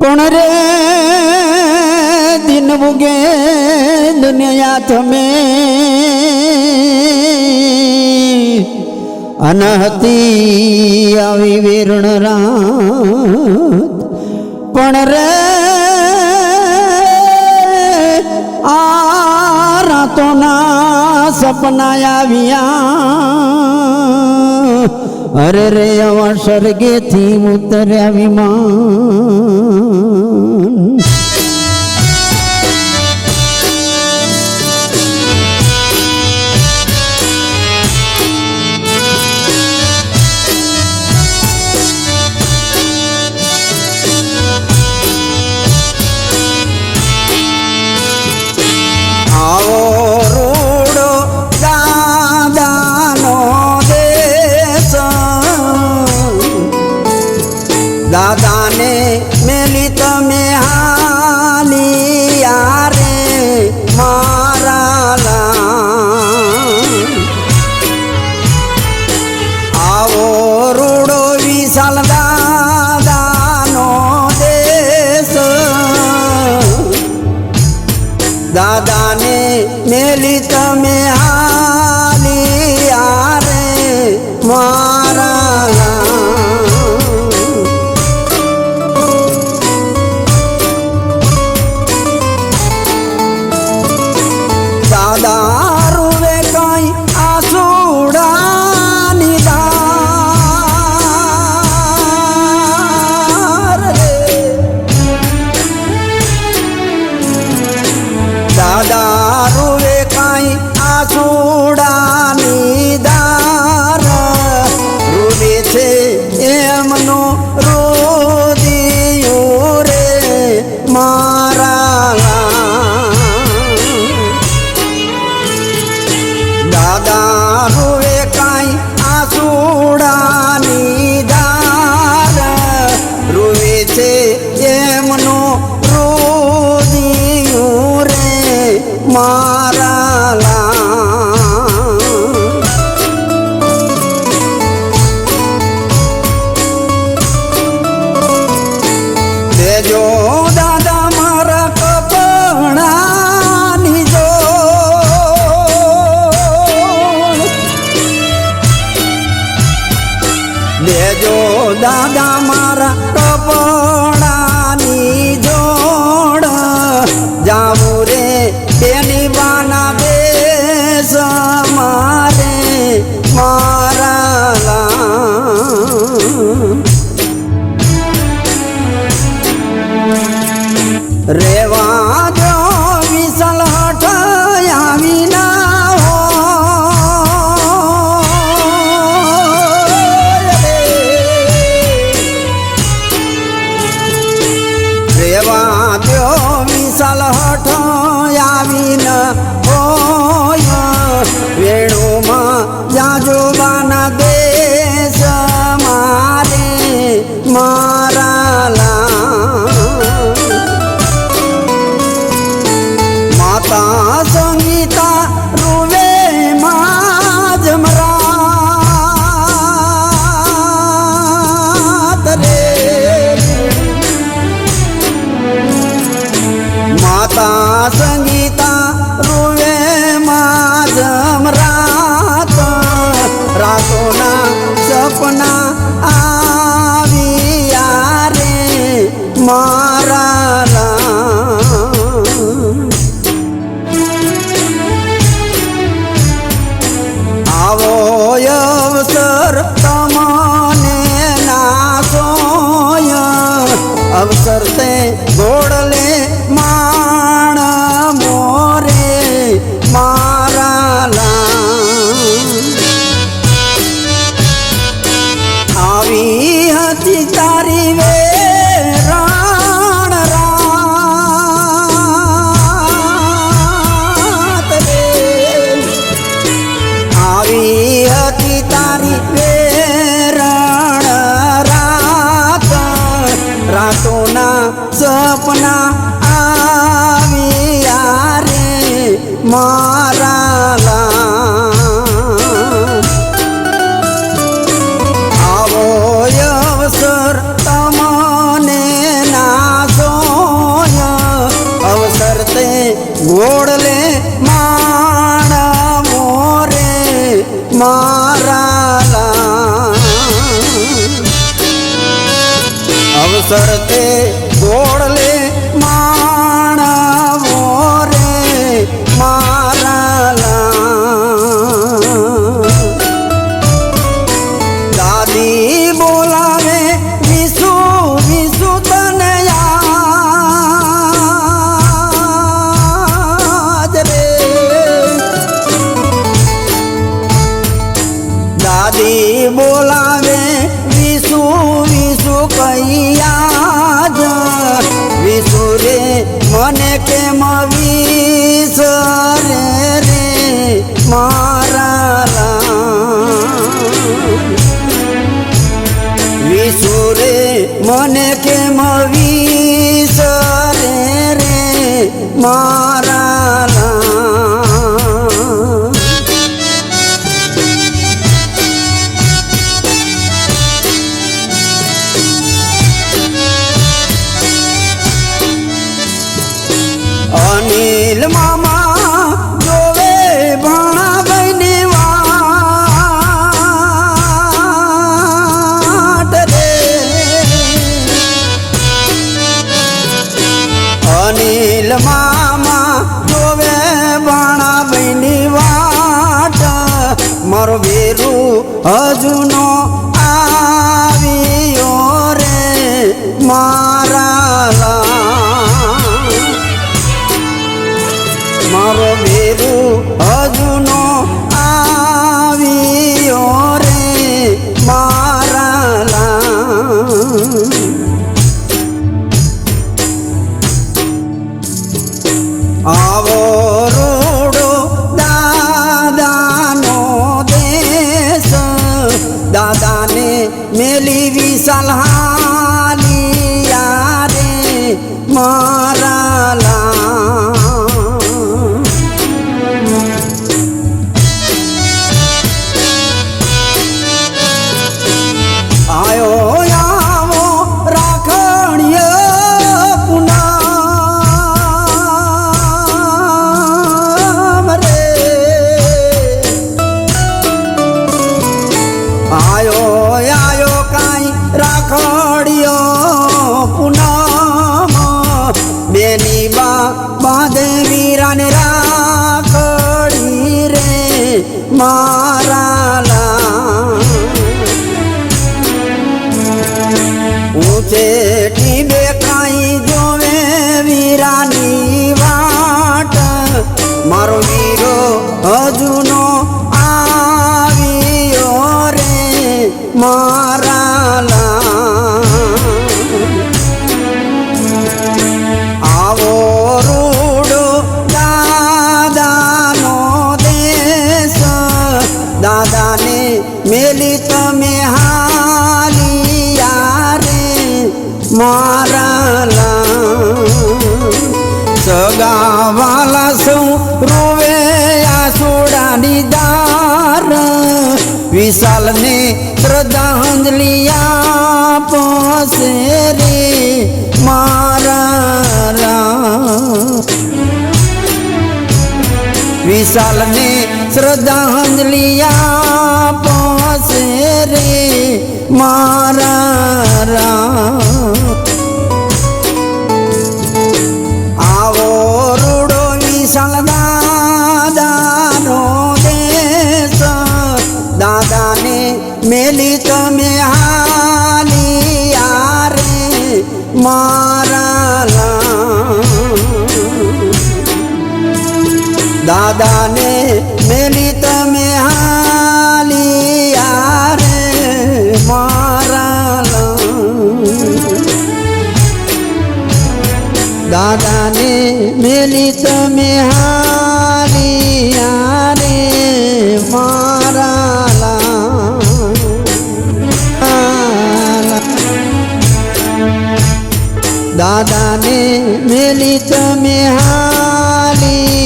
पण रे दिन बुगे दुनिया थमे अनहती आवी वेरण रात पण रे आ रातों ना सपना आविया अरे रे अवा स्वर्गे थी उतर्या विमान दादा ने मेली तमे हालिया रे मारा आवो रूडो विशाल दादा नो देश दादा ने मेली तमे हालिया रे मारा दारुवे कई आसूड़ा निदार रे दारुवे कई आसूड़ा निदार रूबे छे एमनो रोदियो रे मारा दादा रुवे काई आसूड़ा निदार रुवे छे एमनो रोदियो रे मारा देजो दादा मारा कपड़ा देजो दादा मारा कपड़ानी जोड़ जाऊं रे बेनी बाना देश मारे मारा रेवा जो विसल हटाया विना रेवा द्यो विशाल हठयावीन होय वेणुमा जाजो बाना देश मारे माराला माता संगीता रुवे माजमरात रे माता संगीता रुवे माजमरात रातोना सपना आविया रे माराला आवो अवसर तमने नासोय अवसर ते गोड़ले माण मोरे माराला आवी हती तारी वे राण रात रे आवी हती तारी वे रण रात रातोना सपना आविया रे माराला आवो अवसर तमने नास ગોળલે માણ મોરે મારા અવસર તે ગોળલે માણ મોરે મારા દાદી બોલાવે વિસુ વિસુ તને યાદ રે દાદી બોલાવે વિસુ વિસુ કૈયા જ વિસુ રે મને કેમ વિસરે રે મારા વિસુ રે મને કેમ વિસરે રે મારા અનિલ મામા જોવે ભાણા ભાઈની વાટ રે અનિલ મામા જોવે ભાણા ભાઈની વાટ મારો વેરું હજુ નો આવ્યો રે મારા મારો વેરુ હજુ નો આવ્યો રે મારા આવો રૂડો દાદાનો દેશ દાદાને મેલી વિશાલ હાલિયા રે મારા રાખડિયો પૂનમ બેની બાંધે વીરાને રાખડી રે મારા ઊંચે ટીબે કાંઈ જોવે વીરાની વાટ મારો વીરો હજુ નો આવ્યો રે મારા આવો રૂડો દાદાનો દેશ દાદાને મેલી તમે હાલિયા રે મારા સગાવાલા સૌ રોવે આસોડાની દાર વિશાલને શ્રદ્ધાંજલિ આપશે રે મારા વિશાલને શ્રદ્ધાંજલિ આપશે રે મારા આવો રૂડો વિશાલ દાદાનો દેશ દાદાને મેલી તમે હાલિયા રે મારા દાદાને મેલી તમે હાલિયા રે મારા દાદાને મેલી તમે હાલિયા રે મારા દાદાને મેલી તમે હાલી